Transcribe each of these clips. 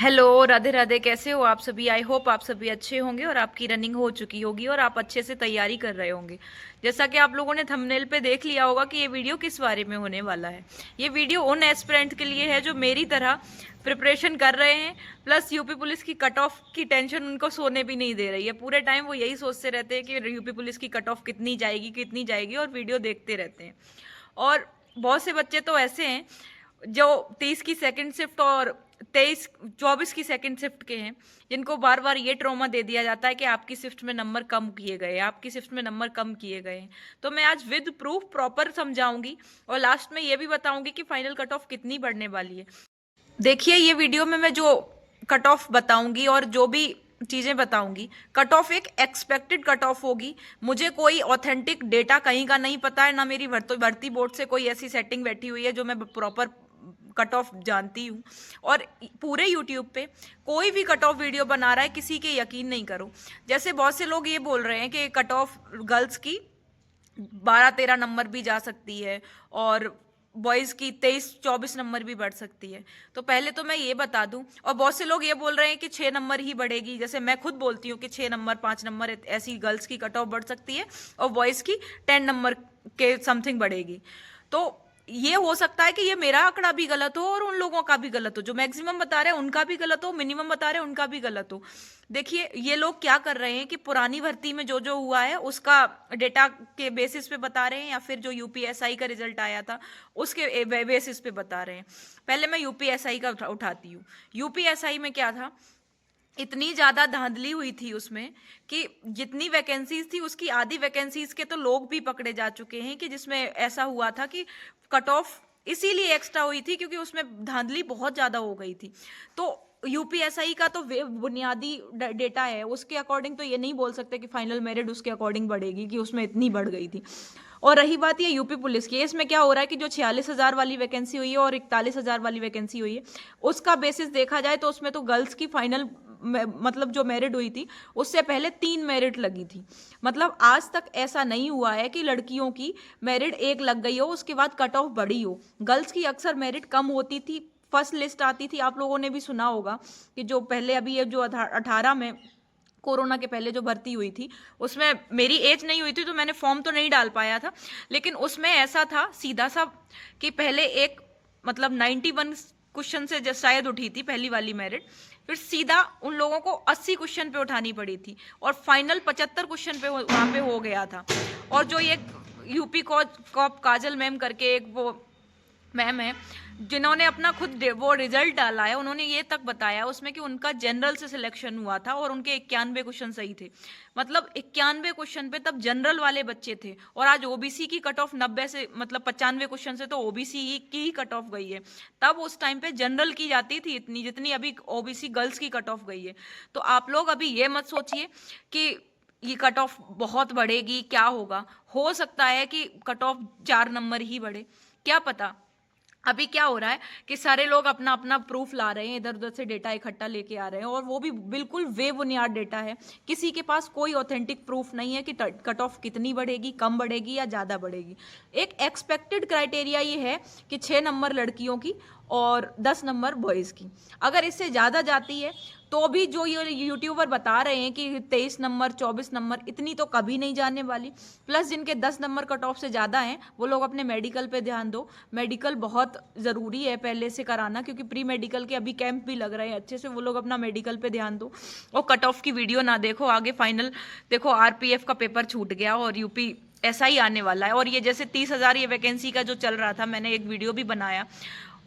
Hello, Radhe Radhe. कैसे हो आप सभी? आई होप आप सभी अच्छे होंगे और आपकी रनिंग हो चुकी होगी और आप अच्छे से तैयारी कर रहे होंगे। जैसा कि आप लोगों ने थंबनेल पे देख लिया होगा कि ये वीडियो किस बारे में होने वाला है। ये वीडियो उन एस्पिरेंट के लिए है जो मेरी तरह प्रिपरेशन कर रहे हैं, प्लस यूपी पुलिस की कट ऑफ की टेंशन उनको सोने भी नहीं दे रही है। पूरे टाइम वो यही सोचते रहते हैं कि यूपी पुलिस की कट ऑफ कितनी जाएगी और वीडियो देखते रहते हैं। और बहुत से बच्चे तो ऐसे हैं जो 30 की सेकंड शिफ्ट और 24 की सेकंड शिफ्ट के हैं, जिनको बार बार ये ट्रॉमा दे दिया जाता है कि आपकी शिफ्ट में नंबर कम किए गए, आपकी शिफ्ट में नंबर कम किए गए। तो मैं आज विद प्रूफ प्रॉपर समझाऊंगी और लास्ट में ये भी बताऊंगी कि फाइनल कट ऑफ कितनी बढ़ने वाली है। देखिए, ये वीडियो में मैं जो कट ऑफ बताऊंगी और जो भी चीजें बताऊंगी, कट ऑफ एक एक्सपेक्टेड कट ऑफ होगी। मुझे कोई ऑथेंटिक डेटा कहीं का नहीं पता है, ना मेरी भर्ती बोर्ड से कोई ऐसी सेटिंग बैठी हुई है जो मैं प्रॉपर कट ऑफ जानती हूँ। और पूरे यूट्यूब पे कोई भी कट ऑफ वीडियो बना रहा है, किसी के यकीन नहीं करो। जैसे बहुत से लोग ये बोल रहे हैं कि कट ऑफ गर्ल्स की 12-13 नंबर भी जा सकती है और बॉयज़ की 23-24 नंबर भी बढ़ सकती है। तो पहले तो मैं ये बता दूं, और बहुत से लोग ये बोल रहे हैं कि 6 नंबर ही बढ़ेगी। जैसे मैं खुद बोलती हूँ कि 6 नंबर 5 नंबर ऐसी गर्ल्स की कट ऑफ बढ़ सकती है और बॉयज़ की 10 नंबर के समथिंग बढ़ेगी। तो ये हो सकता है कि ये मेरा आंकड़ा भी गलत हो और उन लोगों का भी गलत हो, जो मैक्सिमम बता रहे हैं उनका भी गलत हो, मिनिमम बता रहे हैं उनका भी गलत हो। देखिए, ये लोग क्या कर रहे हैं कि पुरानी भर्ती में जो जो हुआ है उसका डेटा के बेसिस पे बता रहे हैं, या फिर जो यूपीएसआई का रिजल्ट आया था उसके बेसिस पे बता रहे हैं। पहले मैं यूपीएसआई का उठाती हूँ। यूपीएसआई में क्या था, इतनी ज्यादा धांधली हुई थी उसमें कि जितनी वैकेंसीज थी उसकी आधी वैकेंसीज के तो लोग भी पकड़े जा चुके हैं, कि जिसमें ऐसा हुआ था कि कट ऑफ इसीलिए एक्स्ट्रा हुई थी क्योंकि उसमें धांधली बहुत ज्यादा हो गई थी। तो यूपीएसआई का तो बुनियादी डेटा है, उसके अकॉर्डिंग तो ये नहीं बोल सकते कि फाइनल मेरिट उसके अकॉर्डिंग बढ़ेगी कि उसमें इतनी बढ़ गई थी। और रही बात ये यूपी पुलिस की, इसमें क्या हो रहा है कि जो 46,000 वाली वैकेंसी हुई है और 41,000 वाली वैकेंसी हुई है, उसका बेसिस देखा जाए तो उसमें तो गर्ल्स की फाइनल मतलब जो मेरिट हुई थी उससे पहले 3 मेरिट लगी थी। मतलब आज तक ऐसा नहीं हुआ है कि लड़कियों की मेरिट एक लग गई हो उसके बाद कट ऑफ बढ़ी हो। गर्ल्स की अक्सर मेरिट कम होती थी, फर्स्ट लिस्ट आती थी। आप लोगों ने भी सुना होगा कि जो पहले अभी ये जो 18 में कोरोना के पहले जो भर्ती हुई थी उसमें मेरी एज नहीं हुई थी तो मैंने फॉर्म तो नहीं डाल पाया था, लेकिन उसमें ऐसा था सीधा सा कि पहले एक मतलब 91 क्वेश्चन से शायद उठी थी पहली वाली मेरिट, फिर सीधा उन लोगों को 80 क्वेश्चन पे उठानी पड़ी थी और फाइनल 75 क्वेश्चन पे वहां पे हो गया था। और जो ये यूपी कॉप काजल मैम करके एक वो मैम है जिन्होंने अपना खुद वो रिजल्ट डाला है, उन्होंने ये तक बताया उसमें कि उनका जनरल से सिलेक्शन हुआ था और उनके 91 क्वेश्चन सही थे। मतलब 91 क्वेश्चन पे तब जनरल वाले बच्चे थे, और आज ओबीसी की कट ऑफ 90 से मतलब 95 क्वेश्चन से तो ओबीसी की ही कट ऑफ गई है। तब उस टाइम पे जनरल की जाती थी इतनी जितनी अभी ओबीसी गर्ल्स की कट ऑफ गई है। तो आप लोग अभी ये मत सोचिए कि ये कट ऑफ बहुत बढ़ेगी, क्या होगा। हो सकता है कि कट ऑफ 4 नंबर ही बढ़े, क्या पता। अभी क्या हो रहा है कि सारे लोग अपना अपना प्रूफ ला रहे हैं, इधर उधर से डेटा इकट्ठा लेके आ रहे हैं, और वो भी बिल्कुल बेबुनियाद डेटा है। किसी के पास कोई ऑथेंटिक प्रूफ नहीं है कि कट ऑफ कितनी बढ़ेगी, कम बढ़ेगी या ज़्यादा बढ़ेगी। एक एक्सपेक्टेड क्राइटेरिया ये है कि 6 नंबर लड़कियों की और 10 नंबर बॉयज़ की। अगर इससे ज़्यादा जाती है तो भी जो ये यूट्यूबर बता रहे हैं कि 23 नंबर 24 नंबर इतनी तो कभी नहीं जाने वाली। प्लस जिनके 10 नंबर कट ऑफ से ज़्यादा हैं वो लोग अपने मेडिकल पे ध्यान दो। मेडिकल बहुत ज़रूरी है पहले से कराना, क्योंकि प्री मेडिकल के अभी कैंप भी लग रहे हैं अच्छे से, वो लोग अपना मेडिकल पे ध्यान दो। और कट ऑफ की वीडियो ना देखो, आगे फाइनल देखो आरपीएफ का पेपर छूट गया और यूपी ऐसा ही आने वाला है। और ये जैसे 30,000 ये वैकेंसी का जो चल रहा था, मैंने एक वीडियो भी बनाया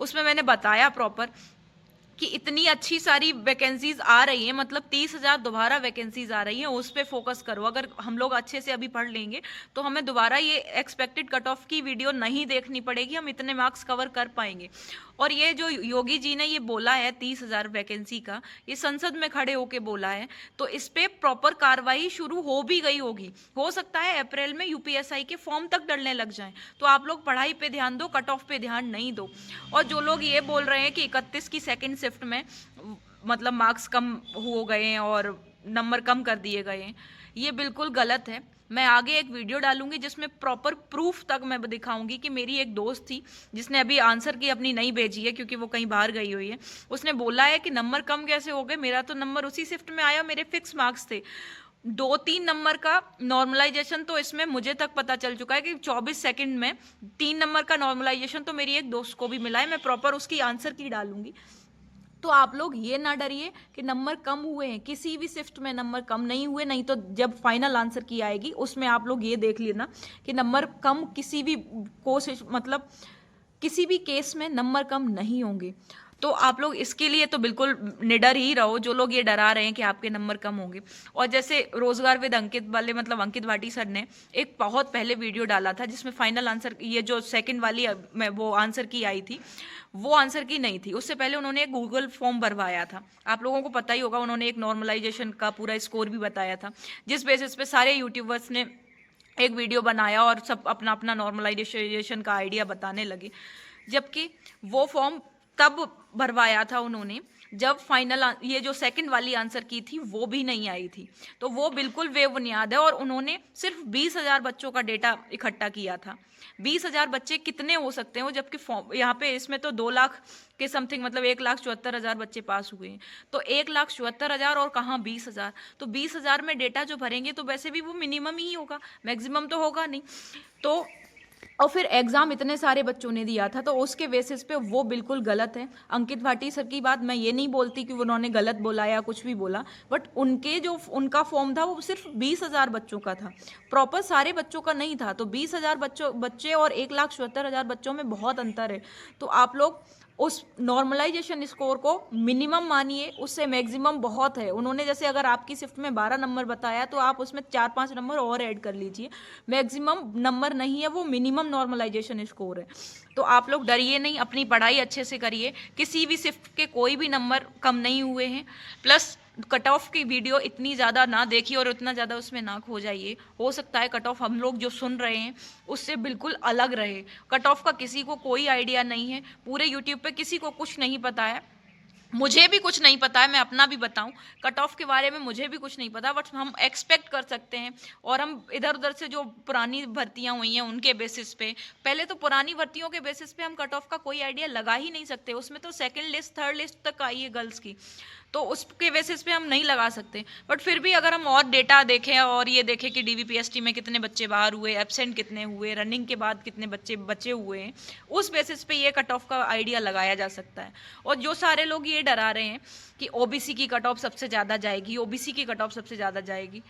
उसमें मैंने बताया प्रॉपर कि इतनी अच्छी सारी वैकेंसीज आ रही हैं, मतलब 30,000 दोबारा वैकेंसीज आ रही हैं, उस पर फोकस करो। अगर हम लोग अच्छे से अभी पढ़ लेंगे तो हमें दोबारा ये एक्सपेक्टेड कट ऑफ की वीडियो नहीं देखनी पड़ेगी, हम इतने मार्क्स कवर कर पाएंगे। और ये जो योगी जी ने ये बोला है 30,000 वैकेंसी का, ये संसद में खड़े होके बोला है, तो इस पे प्रॉपर कार्रवाई शुरू हो भी गई होगी। हो सकता है अप्रैल में यूपीएसआई के फॉर्म तक डलने लग जाएं। तो आप लोग पढ़ाई पे ध्यान दो, कट ऑफ पे ध्यान नहीं दो। और जो लोग ये बोल रहे हैं कि 31 की सेकेंड शिफ्ट में मतलब मार्क्स कम हो गए हैं और नंबर कम कर दिए गए हैं, ये बिल्कुल गलत है। मैं आगे एक वीडियो डालूंगी जिसमें प्रॉपर प्रूफ तक मैं दिखाऊंगी कि मेरी एक दोस्त थी जिसने अभी आंसर की अपनी नहीं भेजी है क्योंकि वो कहीं बाहर गई हुई है। उसने बोला है कि नंबर कम कैसे हो गए, मेरा तो नंबर उसी शिफ्ट में आया, मेरे फिक्स मार्क्स थे। 2-3 नंबर का नॉर्मलाइजेशन तो इसमें मुझे तक पता चल चुका है कि 24 सेकंड में 3 नंबर का नॉर्मलाइजेशन तो मेरी एक दोस्त को भी मिला है। मैं प्रॉपर उसकी आंसर की डालूंगी। तो आप लोग ये ना डरिए कि नंबर कम हुए हैं, किसी भी शिफ्ट में नंबर कम नहीं हुए। नहीं तो जब फाइनल आंसर की आएगी उसमें आप लोग ये देख लेना कि नंबर कम किसी भी कोशिश मतलब किसी भी केस में नंबर कम नहीं होंगे। तो आप लोग इसके लिए तो बिल्कुल निडर ही रहो, जो लोग ये डरा रहे हैं कि आपके नंबर कम होंगे। और जैसे रोजगार विद अंकित वाले मतलब अंकित भाटी सर ने एक बहुत पहले वीडियो डाला था जिसमें फाइनल आंसर ये जो सेकंड वाली वो आंसर की आई थी, वो आंसर की नहीं थी। उससे पहले उन्होंने एक गूगल फॉर्म भरवाया था, आप लोगों को पता ही होगा। उन्होंने एक नॉर्मलाइजेशन का पूरा स्कोर भी बताया था, जिस बेसिस पे सारे यूट्यूबर्स ने एक वीडियो बनाया और सब अपना अपना नॉर्मलाइजेशन का आइडिया बताने लगे। जबकि वो फॉर्म तब भरवाया था उन्होंने जब फाइनल ये जो सेकंड वाली आंसर की थी वो भी नहीं आई थी। तो वो बिल्कुल बेबुनियाद है। और उन्होंने सिर्फ 20,000 बच्चों का डेटा इकट्ठा किया था। 20,000 बच्चे कितने हो सकते हैं, जबकि यहाँ पे इसमें तो 2 लाख के समथिंग मतलब 1,74,000 बच्चे पास हुए हैं। तो 1,74,000 और कहाँ 20,000। तो 20,000 में डेटा जो भरेंगे तो वैसे भी वो मिनिमम ही होगा, मैक्सिमम तो होगा नहीं। तो और फिर एग्जाम इतने सारे बच्चों ने दिया था, तो उसके बेसिस पे वो बिल्कुल गलत है। अंकित भाटी सर की बात मैं ये नहीं बोलती कि उन्होंने गलत बोला या कुछ भी बोला, बट उनके जो उनका फॉर्म था वो सिर्फ 20,000 बच्चों का था, प्रॉपर सारे बच्चों का नहीं था। तो 20,000 बच्चे और 1,74,000 बच्चों में बहुत अंतर है। तो आप लोग उस नॉर्मलाइजेशन स्कोर को मिनिमम मानिए, उससे मैक्सिमम बहुत है। उन्होंने जैसे अगर आपकी शिफ्ट में 12 नंबर बताया तो आप उसमें 4-5 नंबर और ऐड कर लीजिए, मैक्सिमम नंबर नहीं है वो, मिनिमम नॉर्मलाइजेशन स्कोर है। तो आप लोग डरिए नहीं, अपनी पढ़ाई अच्छे से करिए, किसी भी शिफ्ट के कोई भी नंबर कम नहीं हुए हैं। प्लस कट ऑफ की वीडियो इतनी ज़्यादा ना देखिए और उतना ज़्यादा उसमें ना खो जाइए। हो सकता है कट ऑफ हम लोग जो सुन रहे हैं उससे बिल्कुल अलग रहे। कट ऑफ का किसी को कोई आइडिया नहीं है, पूरे यूट्यूब पे किसी को कुछ नहीं पता है, मुझे भी कुछ नहीं पता है। मैं अपना भी बताऊं, कट ऑफ के बारे में मुझे भी कुछ नहीं पता, बट हम एक्सपेक्ट कर सकते हैं। और हम इधर उधर से जो पुरानी भर्तियां हुई हैं उनके बेसिस पे, पहले तो पुरानी भर्तियों के बेसिस पे हम कट ऑफ का कोई आइडिया लगा ही नहीं सकते। उसमें तो सेकंड लिस्ट थर्ड लिस्ट तक आई है गर्ल्स की, तो उसके बेसिस पे हम नहीं लगा सकते। बट फिर भी अगर हम और डेटा देखें और ये देखें कि डीवीपीएसटी में कितने बच्चे बाहर हुए, एब्सेंट कितने हुए, रनिंग के बाद कितने बच्चे बचे हुए हैं, उस बेसिस पे ये कट ऑफ का आइडिया लगाया जा सकता है। और जो सारे लोग ये डरा रहे हैं कि ओबीसी की कट ऑफ सबसे ज़्यादा जाएगी, ओबीसी की कट ऑफ सबसे ज़्यादा जाएगी,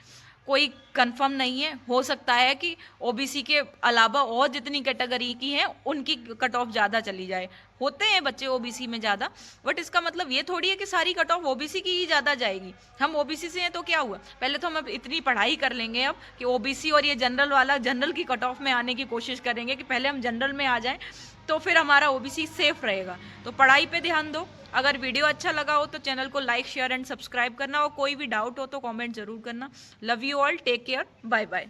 कोई कंफर्म नहीं है। हो सकता है कि ओबीसी के अलावा और जितनी कैटेगरी की हैं उनकी कट ऑफ ज़्यादा चली जाए। होते हैं बच्चे ओबीसी में ज़्यादा, बट इसका मतलब ये थोड़ी है कि सारी कट ऑफ ओबीसी की ही ज़्यादा जाएगी। हम ओबीसी से हैं तो क्या हुआ, पहले तो हम अब इतनी पढ़ाई कर लेंगे अब कि ओबीसी और ये जनरल वाला, जनरल की कट ऑफ में आने की कोशिश करेंगे कि पहले हम जनरल में आ जाएं, तो फिर हमारा ओबीसी सेफ रहेगा। तो पढ़ाई पे ध्यान दो। अगर वीडियो अच्छा लगा हो तो चैनल को लाइक शेयर एंड सब्सक्राइब करना, और कोई भी डाउट हो तो कमेंट जरूर करना। Love you all, take care, bye bye.